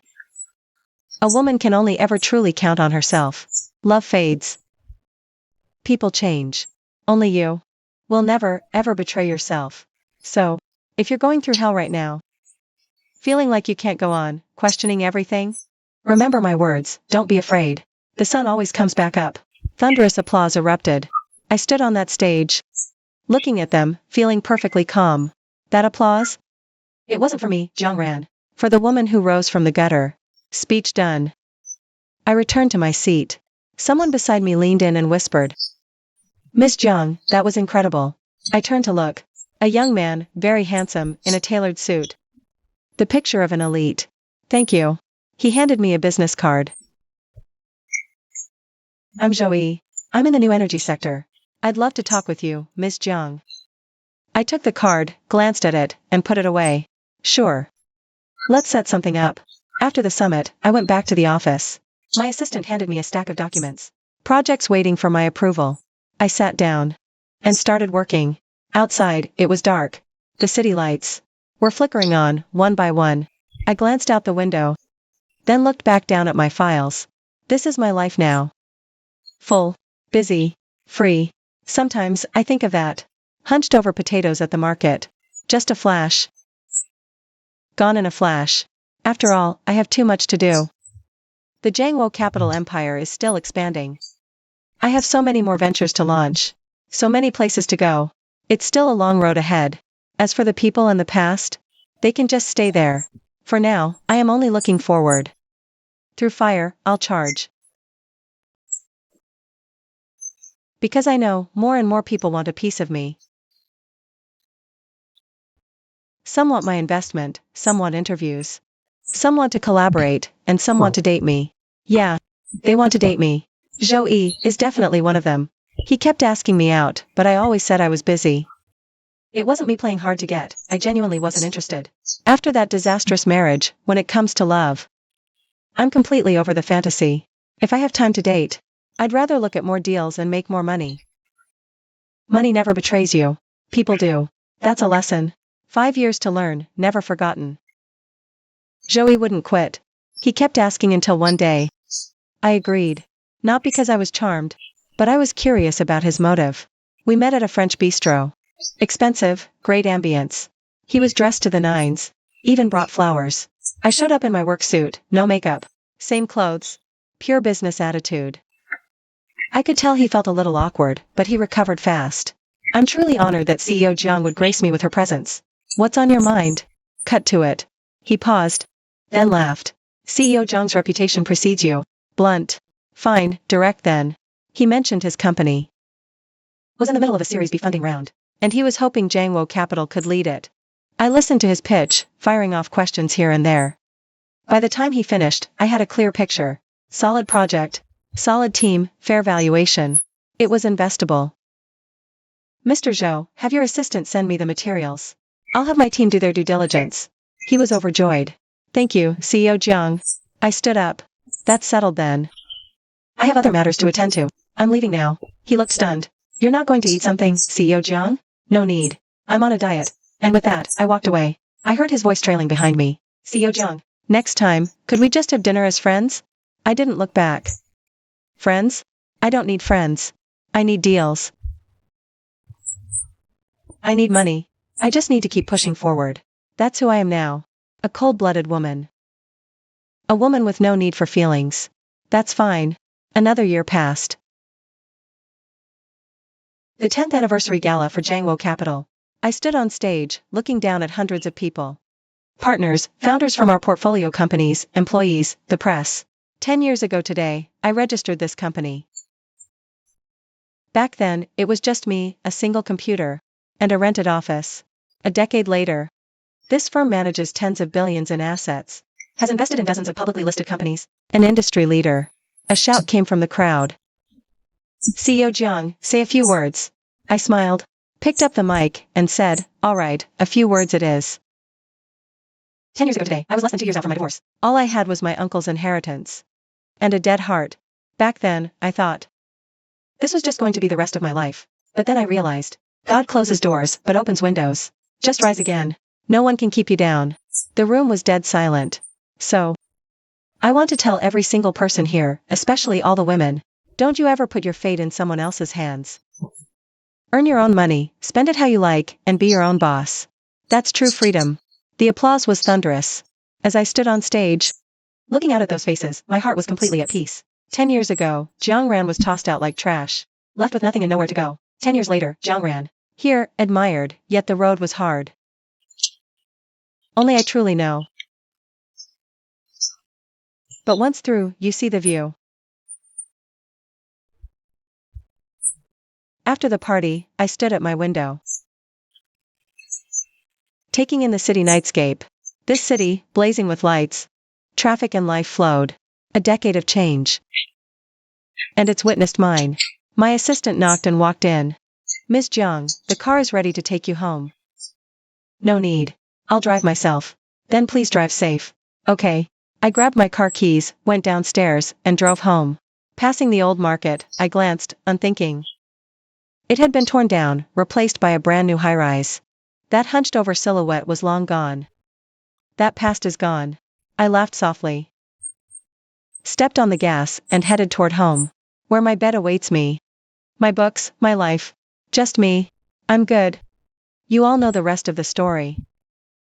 A woman can only ever truly count on herself. Love fades. People change. Only you. will never, ever betray yourself. So, if you're going through hell right now, feeling like you can't go on, questioning everything, remember my words, don't be afraid. The sun always comes back up. Thunderous applause erupted. I stood on that stage, looking at them, feeling perfectly calm. That applause? It wasn't for me, Jiang ran. For the woman who rose from the gutter. Speech done. I returned to my seat. Someone beside me leaned in and whispered, Miss Jiang, that was incredible. I turned to look. A young man, very handsome, in a tailored suit. The picture of an elite. Thank you. He handed me a business card. I'm Joey. I'm in the new energy sector. I'd love to talk with you, Miss Jiang. I took the card, glanced at it, and put it away. Sure. Let's set something up. After the summit, I went back to the office. My assistant handed me a stack of documents. Projects waiting for my approval. I sat down and started working. Outside, it was dark. The city lights were flickering on, one by one. I glanced out the window, then looked back down at my files. This is my life now. Full, busy, free. Sometimes I think of that. Hunched over potatoes at the market. Just a flash. Gone in a flash. After all, I have too much to do. The Jiangwo capital empire is still expanding. I have so many more ventures to launch. So many places to go. It's still a long road ahead. As for the people in the past, they can just stay there. For now, I am only looking forward. Through fire, I'll charge. Because I know more and more people want a piece of me. Some want my investment, some want interviews. Some want to collaborate, and some want to date me. Yeah, they want to date me. Zhou is definitely one of them. He kept asking me out, but I always said I was busy. It wasn't me playing hard to get, I genuinely wasn't interested. After that disastrous marriage, when it comes to love, I'm completely over the fantasy. If I have time to date, I'd rather look at more deals and make more money. Money never betrays you. People do. That's a lesson. 5 years to learn, never forgotten. Joey wouldn't quit. He kept asking until one day. I agreed. Not because I was charmed, but I was curious about his motive. We met at a French bistro. Expensive, great ambience. He was dressed to the nines. Even brought flowers. I showed up in my work suit, no makeup. Same clothes. Pure business attitude. I could tell he felt a little awkward, but he recovered fast. I'm truly honored that CEO Jiang would grace me with her presence. What's on your mind? Cut to it. He paused, then laughed. CEO Jiang's reputation precedes you. Blunt. Fine, direct then. He mentioned his company was in the middle of a Series B funding round, and he was hoping Jiangwo Capital could lead it. I listened to his pitch, firing off questions here and there. By the time he finished, I had a clear picture. Solid project, solid team, fair valuation. It was investable. Mr. Zhou, have your assistant send me the materials. I'll have my team do their due diligence. He was overjoyed. Thank you, CEO Jiang. I stood up. That's settled then. I have other matters to attend to. I'm leaving now. He looked stunned. You're not going to eat something, CEO Jiang? No need. I'm on a diet. And with that, I walked away. I heard his voice trailing behind me. CEO Jiang, next time, could we just have dinner as friends? I didn't look back. Friends? I don't need friends. I need deals. I need money. I just need to keep pushing forward. That's who I am now. A cold-blooded woman. A woman with no need for feelings. That's fine. Another year passed. The 10th anniversary gala for Jiangwo Capital. I stood on stage, looking down at hundreds of people. Partners, founders from our portfolio companies, employees, the press. 10 years ago today, I registered this company. Back then, it was just me, a single computer, and a rented office. A decade later, this firm manages tens of billions in assets, has invested in dozens of publicly listed companies, an industry leader. A shout came from the crowd. CEO Jiang, say a few words. I smiled, picked up the mic, and said, all right, a few words it is. 10 years ago today, I was less than 2 years out from my divorce. All I had was my uncle's inheritance. And a dead heart. Back then, I thought, this was just going to be the rest of my life. But then I realized, God closes doors, but opens windows. Just rise again. No one can keep you down. The room was dead silent. So, I want to tell every single person here, especially all the women, don't you ever put your fate in someone else's hands. Earn your own money, spend it how you like, and be your own boss. That's true freedom. The applause was thunderous. As I stood on stage, looking out at those faces, my heart was completely at peace. 10 years ago, Jiangran was tossed out like trash, left with nothing and nowhere to go. 10 years later, Jiangran, here, admired, yet the road was hard. Only I truly know. But once through, you see the view. After the party, I stood at my window, taking in the city nightscape. This city, blazing with lights, traffic and life flowed. A decade of change. And it's witnessed mine. My assistant knocked and walked in. Ms. Jiang, the car is ready to take you home. No need. I'll drive myself. Then please drive safe. Okay. I grabbed my car keys, went downstairs, and drove home. Passing the old market, I glanced, unthinking. It had been torn down, replaced by a brand new high-rise. That hunched-over silhouette was long gone. That past is gone. I laughed softly, stepped on the gas, and headed toward home, where my bed awaits me. My books, my life. Just me. I'm good. You all know the rest of the story.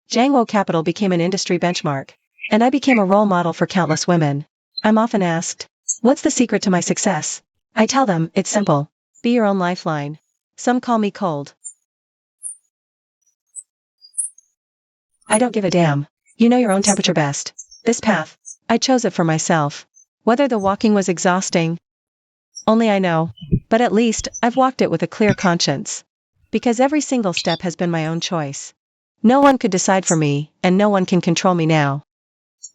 Jiangwo Capital became an industry benchmark, and I became a role model for countless women. I'm often asked, what's the secret to my success? I tell them, it's simple. Be your own lifeline. Some call me cold. I don't give a damn. You know your own temperature best. This path, I chose it for myself. Whether the walking was exhausting, only I know. But at least, I've walked it with a clear conscience. Because every single step has been my own choice. No one could decide for me, and no one can control me now.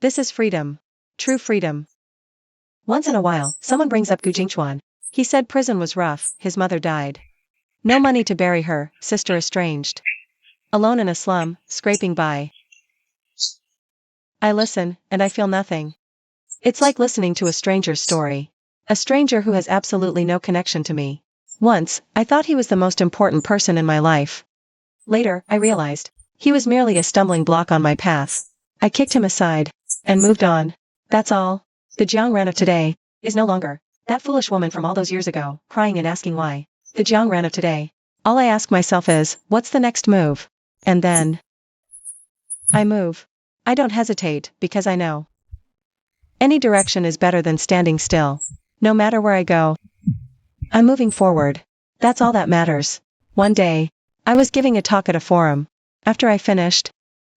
This is freedom. True freedom. Once in a while, someone brings up Gu Jingchuan. He said prison was rough, his mother died. No money to bury her, sister estranged. Alone in a slum, scraping by. I listen, and I feel nothing. It's like listening to a stranger's story. A stranger who has absolutely no connection to me. Once, I thought he was the most important person in my life. Later, I realized, he was merely a stumbling block on my path. I kicked him aside, and moved on. That's all. The Jiangran of today, is no longer that foolish woman from all those years ago, crying and asking why. The Jiangran of today, all I ask myself is, what's the next move? And then, I move. I don't hesitate, because I know. Any direction is better than standing still. No matter where I go, I'm moving forward. That's all that matters. One day, I was giving a talk at a forum. After I finished,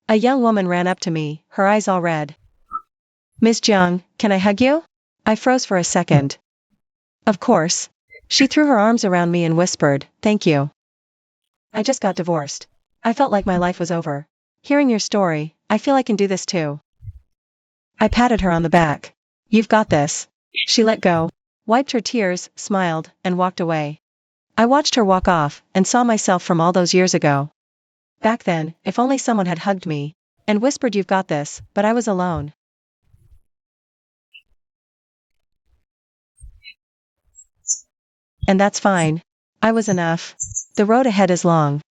a young woman ran up to me, her eyes all red. Ms. Jiang, can I hug you? I froze for a second. Of course. She threw her arms around me and whispered, thank you. I just got divorced. I felt like my life was over. Hearing your story, I feel I can do this too. I patted her on the back. You've got this. She let go, wiped her tears, smiled, and walked away. I watched her walk off, and saw myself from all those years ago. Back then, if only someone had hugged me, and whispered you've got this, but I was alone. And that's fine. I was enough. The road ahead is long.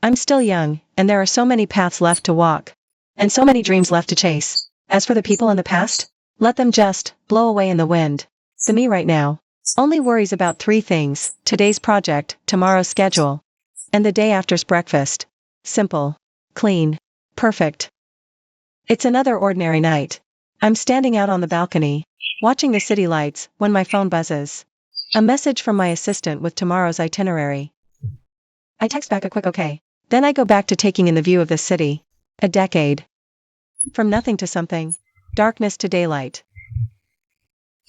I'm still young, and there are so many paths left to walk. And so many dreams left to chase. As for the people in the past, let them just blow away in the wind. The me right now only worries about 3 things: today's project, tomorrow's schedule, and the day after's breakfast. Simple, clean, perfect. It's another ordinary night. I'm standing out on the balcony, watching the city lights, when my phone buzzes. A message from my assistant with tomorrow's itinerary. I text back a quick okay. Then I go back to taking in the view of the city. A decade. From nothing to something. Darkness to daylight.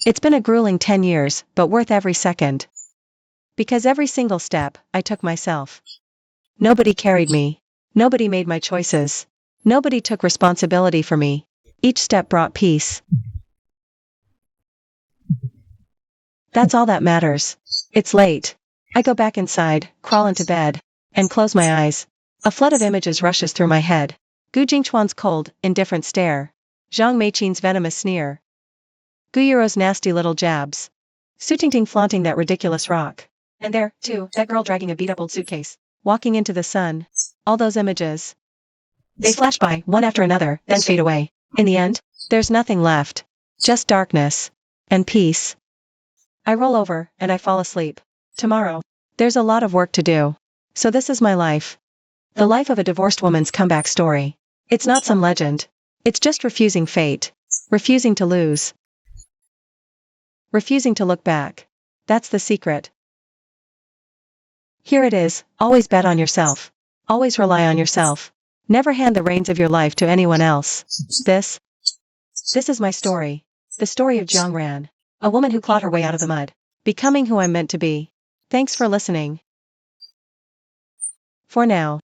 It's been a grueling 10 years, but worth every second. Because every single step, I took myself. Nobody carried me. Nobody made my choices. Nobody took responsibility for me. Each step brought peace. That's all that matters. It's late. I go back inside, crawl into bed, and close my eyes. A flood of images rushes through my head. Gu Jingchuan's cold, indifferent stare. Zhang Meiqin's venomous sneer. Gu Yuro's nasty little jabs. Su Tingting flaunting that ridiculous rock. And there, too, that girl dragging a beat-up old suitcase. Walking into the sun. All those images. They flash by, one after another, then fade away. In the end, there's nothing left. Just darkness. And peace. I roll over, and I fall asleep. Tomorrow, There's a lot of work to do. So this is my life. The life of a divorced woman's comeback story. It's not some legend. It's just refusing fate. Refusing to lose. Refusing to look back. That's the secret. Here it is, always bet on yourself. Always rely on yourself. Never hand the reins of your life to anyone else. This is my story. The story of Jiang Ran. A woman who clawed her way out of the mud. Becoming who I'm meant to be. Thanks for listening. For now,